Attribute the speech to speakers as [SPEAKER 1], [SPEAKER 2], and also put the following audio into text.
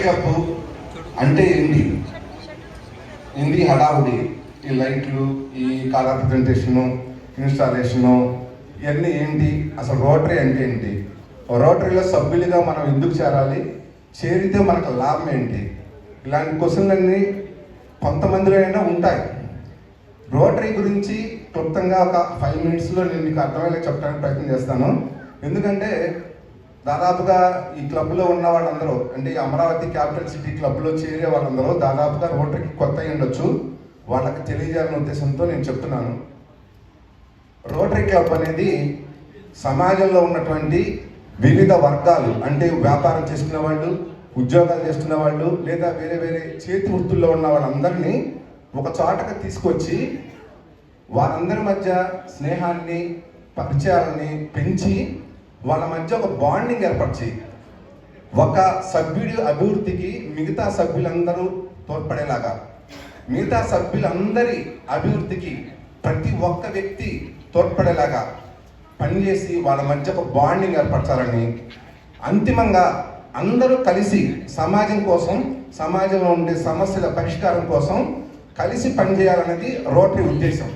[SPEAKER 1] Cup అంటే ఏంటి? ఏంది హడావుడి, ఈ లైట్లు, ఈ కలర్ ప్రజెంటేషను, ఇన్స్టాలేషను, ఇవన్నీ ఏంటి? అసలు రోటరీ అంటే ఏంటి? రోటరీలో సభ్యులుగా మనం ఎందుకు చేరాలి? చేరితే మనకు లాభం ఏంటి? ఇలాంటి క్వశ్చన్లన్నీ కొంతమందిలో అయినా ఉంటాయి. రోటరీ గురించి క్లుప్తంగా ఒక 5 minutesలో నేను మీకు అర్థమయ్యేలా చెప్పడానికి ప్రయత్నం చేస్తాను. ఎందుకంటే దాదాపుగా ఈ క్లబ్లో ఉన్న వాళ్ళందరూ, అంటే ఈ అమరావతి క్యాపిటల్ సిటీ క్లబ్లో చేరే వాళ్ళందరూ దాదాపుగా రోటరీకి కొత్త అయి ఉండొచ్చు. వాళ్ళకి తెలియజేయాలనే ఉద్దేశంతో నేను చెప్తున్నాను. రోటరీ క్లబ్ అనేది సమాజంలో ఉన్నటువంటి వివిధ వర్గాలు, అంటే వ్యాపారం చేసుకునే వాళ్ళు, ఉద్యోగాలు చేస్తున్న వాళ్ళు, లేదా వేరే వేరే చేతి వృత్తుల్లో ఉన్న వాళ్ళందరినీ ఒక చోటకి తీసుకొచ్చి వాళ్ళందరి మధ్య స్నేహాన్ని, పరిచయాలని పెంచి వాళ్ళ మధ్య ఒక బాండింగ్ ఏర్పరిచి ఒక సభ్యుడి అభివృద్ధికి మిగతా సభ్యులందరూ తోడ్పడేలాగా, మిగతా సభ్యులందరి అభివృద్ధికి ప్రతి ఒక్క వ్యక్తి తోడ్పడేలాగా పనిచేసి వాళ్ళ మధ్య ఒక బాండింగ్ ఏర్పరచాలని, అంతిమంగా అందరూ కలిసి సమాజం కోసం, సమాజంలో ఉండే సమస్యల పరిష్కారం కోసం కలిసి పనిచేయాలనేది రోటరీ ఉద్దేశం.